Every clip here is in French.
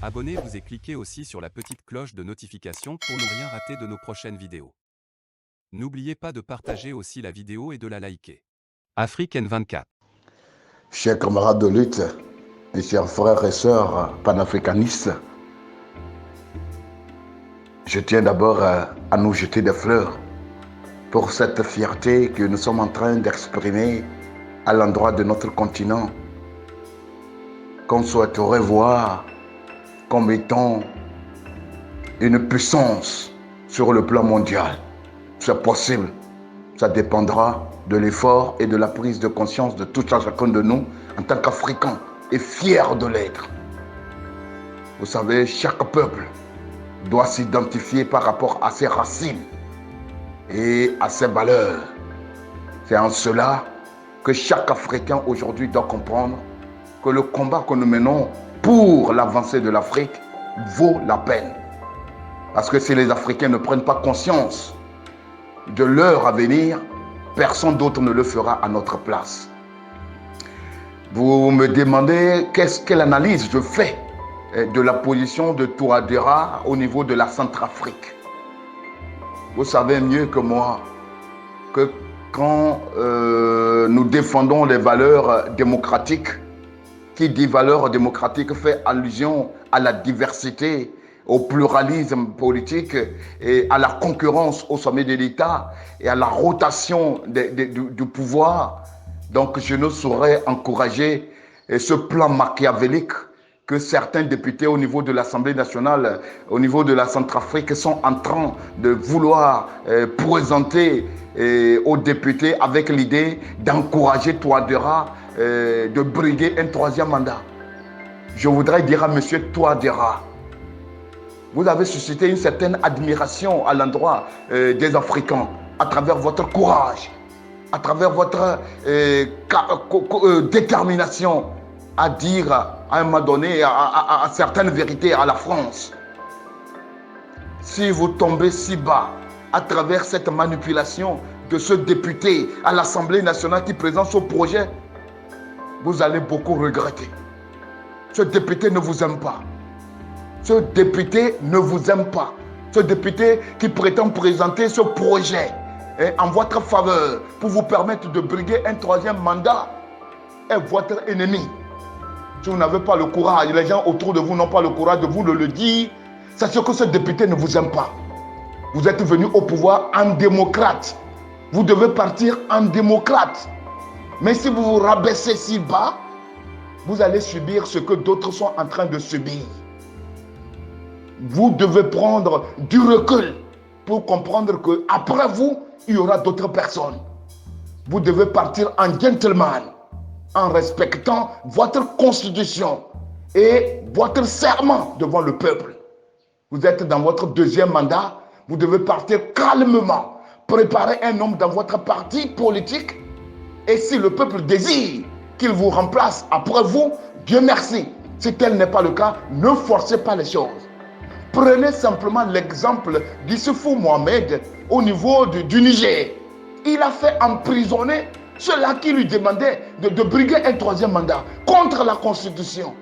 Abonnez-vous et cliquez aussi sur la petite cloche de notification pour ne rien rater de nos prochaines vidéos. N'oubliez pas de partager aussi la vidéo et de la liker. Afrique N24. Chers camarades de lutte et chers frères et sœurs panafricanistes, je tiens d'abord à nous jeter des fleurs pour cette fierté que nous sommes en train d'exprimer à l'endroit de notre continent, qu'on souhaiterait voir comme étant une puissance sur le plan mondial. C'est possible, ça dépendra de l'effort et de la prise de conscience de tout un chacun de nous en tant qu'Africains et fiers de l'être. Vous savez, chaque peuple doit s'identifier par rapport à ses racines et à ses valeurs. C'est en cela que chaque Africain aujourd'hui doit comprendre que le combat que nous menons pour l'avancée de l'Afrique vaut la peine. Parce que si les Africains ne prennent pas conscience de leur avenir, personne d'autre ne le fera à notre place. Vous me demandez quelle analyse je fais de la position de Touadéra au niveau de la Centrafrique. Vous savez mieux que moi que quand nous défendons les valeurs démocratiques, qui dit valeurs démocratiques fait allusion à la diversité, au pluralisme politique et à la concurrence au sommet de l'État et à la rotation du pouvoir. Donc je ne saurais encourager ce plan machiavélique que certains députés au niveau de l'Assemblée nationale, au niveau de la Centrafrique, sont en train de vouloir présenter aux députés avec l'idée d'encourager Touadéra de briguer un troisième mandat. Je voudrais dire à M. Touadéra, vous avez suscité une certaine admiration à l'endroit des Africains à travers votre courage, à travers votre détermination à dire à un moment donné à certaines vérités à la France. Si vous tombez si bas à travers cette manipulation de ce député à l'Assemblée nationale qui présente ce projet, vous allez beaucoup regretter. Ce député ne vous aime pas. Ce député ne vous aime pas. Ce député qui prétend présenter ce projet en votre faveur pour vous permettre de briguer un troisième mandat est votre ennemi. Si vous n'avez pas le courage, les gens autour de vous n'ont pas le courage de vous le dire, c'est ce que ce député ne vous aime pas. Vous êtes venu au pouvoir en démocrate. Vous devez partir en démocrate. Mais si vous vous rabaissez si bas, vous allez subir ce que d'autres sont en train de subir. Vous devez prendre du recul pour comprendre qu'après vous, il y aura d'autres personnes. Vous devez partir en gentleman, en respectant votre constitution et votre serment devant le peuple. Vous êtes dans votre deuxième mandat, vous devez partir calmement, préparer un homme dans votre parti politique et si le peuple désire qu'il vous remplace après vous, Dieu merci. Si tel n'est pas le cas, ne forcez pas les choses. Prenez simplement l'exemple d'Issoufou Mohamed au niveau du Niger. Il a fait emprisonner ceux-là qui lui demandaient de briguer un troisième mandat contre la Constitution.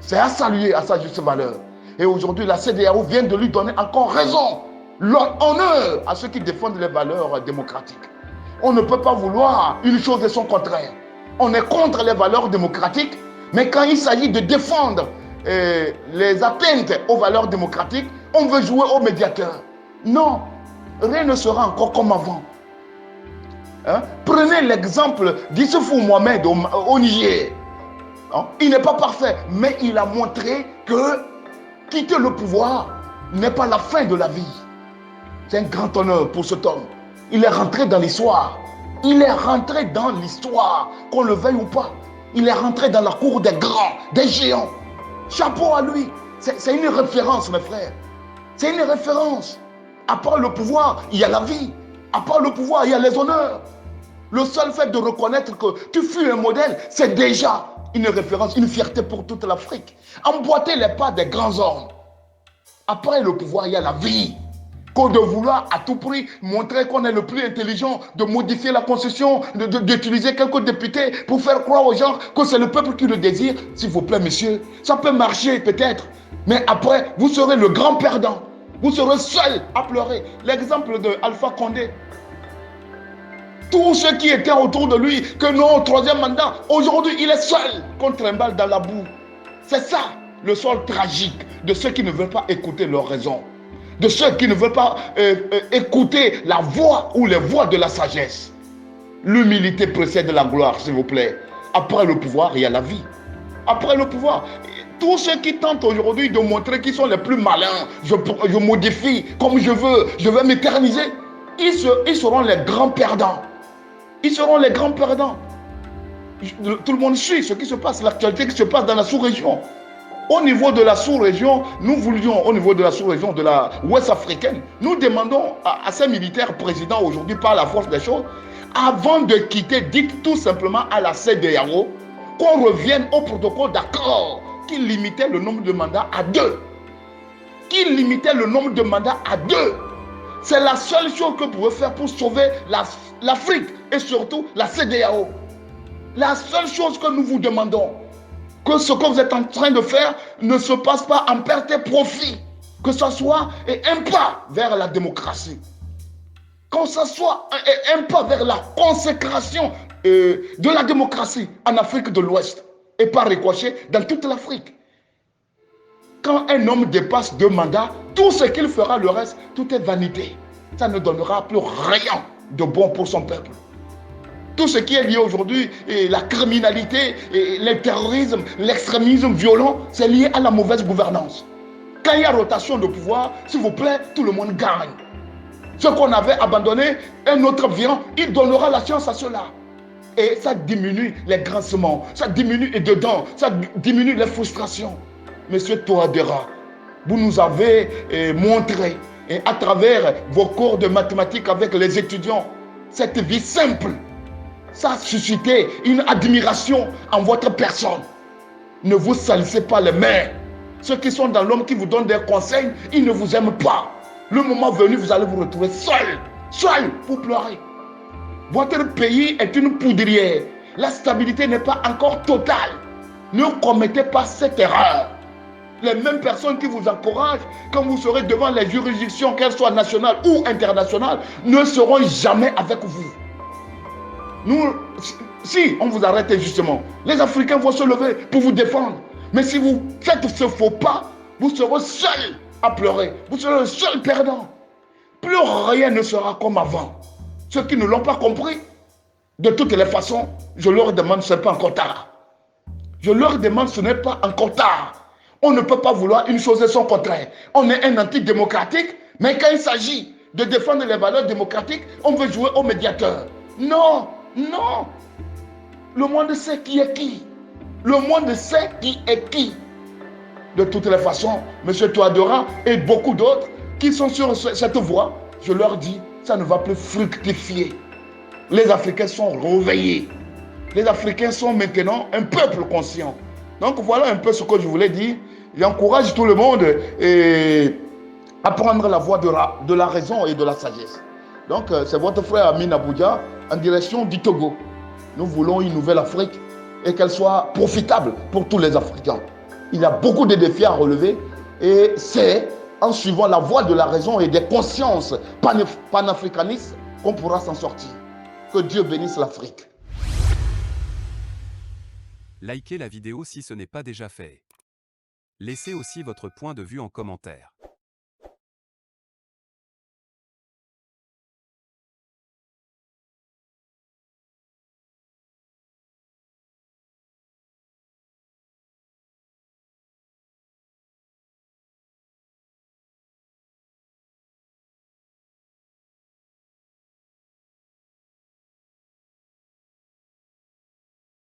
C'est à saluer à sa juste valeur. Et aujourd'hui, la CEDEAO vient de lui donner encore raison. L'honneur à ceux qui défendent les valeurs démocratiques. On ne peut pas vouloir une chose et son contraire. On est contre les valeurs démocratiques, mais quand il s'agit de défendre les atteintes aux valeurs démocratiques, on veut jouer au médiateur. Non, rien ne sera encore comme avant. Prenez l'exemple d'Issoufou Mohamed au Niger. Il n'est pas parfait, mais il a montré que quitter le pouvoir n'est pas la fin de la vie. C'est un grand honneur pour cet homme. Il est rentré dans l'histoire. Il est rentré dans l'histoire, qu'on le veuille ou pas. Il est rentré dans la cour des grands, des géants. Chapeau à lui. C'est une référence, mes frères. C'est une référence. À part le pouvoir, il y a la vie. À part le pouvoir, il y a les honneurs. Le seul fait de reconnaître que tu fus un modèle, c'est déjà une référence, une fierté pour toute l'Afrique. Emboîter les pas des grands hommes. Après le pouvoir, il y a la vie. que de vouloir à tout prix montrer qu'on est le plus intelligent, de modifier la constitution, d'utiliser quelques députés pour faire croire aux gens que c'est le peuple qui le désire. S'il vous plaît, monsieur, ça peut marcher peut-être, mais après, vous serez le grand perdant. Vous serez seul à pleurer. L'exemple de Alpha Condé. Tous ceux qui étaient autour de lui, que non, troisième mandat, aujourd'hui, il est seul contre un balle dans la boue. C'est ça, le sort tragique de ceux qui ne veulent pas écouter leurs raisons, de ceux qui ne veulent pas écouter la voix ou les voix de la sagesse. L'humilité précède la gloire, s'il vous plaît. Après le pouvoir, il y a la vie. Après le pouvoir, tous ceux qui tentent aujourd'hui de montrer qu'ils sont les plus malins, je modifie comme je vais m'éterniser, ils seront les grands perdants. Ils seront les grands perdants. Tout le monde suit ce qui se passe, l'actualité qui se passe dans la sous-région. Au niveau de la sous-région, nous voulions, au niveau de la sous-région de la Ouest africaine, nous demandons à ces militaires présidents aujourd'hui par la force des choses, avant de quitter, dites tout simplement à la CEDEAO, qu'on revienne au protocole d'accord qui limitait le nombre de mandats à 2. Qui limitait le nombre de mandats à 2. C'est la seule chose que vous pouvez faire pour sauver l'Afrique et surtout la CEDEAO. La seule chose que nous vous demandons, que ce que vous êtes en train de faire ne se passe pas en perte et profit, que ce soit un pas vers la démocratie, que ce soit un pas vers la consécration de la démocratie en Afrique de l'Ouest et par ricochet dans toute l'Afrique. Quand un homme dépasse 2 mandats, tout ce qu'il fera, le reste, tout est vanité. Ça ne donnera plus rien de bon pour son peuple. Tout ce qui est lié aujourd'hui, la criminalité, le terrorisme, l'extrémisme violent, c'est lié à la mauvaise gouvernance. Quand il y a rotation de pouvoir, s'il vous plaît, tout le monde gagne. Ce qu'on avait abandonné, un autre vient, il donnera la chance à cela. Et ça diminue les grincements, ça diminue les dedans, ça diminue les frustrations. Monsieur Touadéra, vous nous avez montré, à travers vos cours de mathématiques avec les étudiants, cette vie simple. Ça a suscité une admiration en votre personne. Ne vous salissez pas les mains. Ceux qui sont dans l'homme qui vous donnent des conseils, ils ne vous aiment pas. Le moment venu, vous allez vous retrouver seul pour pleurer. Votre pays est une poudrière. La stabilité n'est pas encore totale. Ne commettez pas cette erreur. Les mêmes personnes qui vous encouragent, quand vous serez devant les juridictions, qu'elles soient nationales ou internationales, ne seront jamais avec vous. Nous, si on vous arrête justement, les Africains vont se lever pour vous défendre. Mais si vous faites ce faux pas, vous serez seul à pleurer. Vous serez le seul perdant. Plus rien ne sera comme avant. Ceux qui ne l'ont pas compris, de toutes les façons, je leur demande, ce n'est pas encore tard. Je leur demande, ce n'est pas encore tard. On ne peut pas vouloir une chose et son contraire. On est un antidémocratique, mais quand il s'agit de défendre les valeurs démocratiques, on veut jouer au médiateur. Non, non. Le monde sait qui est qui. Le monde sait qui est qui. De toutes les façons, M. Touadéra et beaucoup d'autres qui sont sur cette voie, je leur dis, ça ne va plus fructifier. Les Africains sont réveillés. Les Africains sont maintenant un peuple conscient. Donc voilà un peu ce que je voulais dire. J'encourage tout le monde à prendre la voie de la raison et de la sagesse. Donc c'est votre frère Amin Abuja en direction du Togo. Nous voulons une nouvelle Afrique et qu'elle soit profitable pour tous les Africains. Il y a beaucoup de défis à relever et c'est en suivant la voie de la raison et des consciences panafricanistes qu'on pourra s'en sortir. Que Dieu bénisse l'Afrique. Likez la vidéo si ce n'est pas déjà fait. Laissez aussi votre point de vue en commentaire.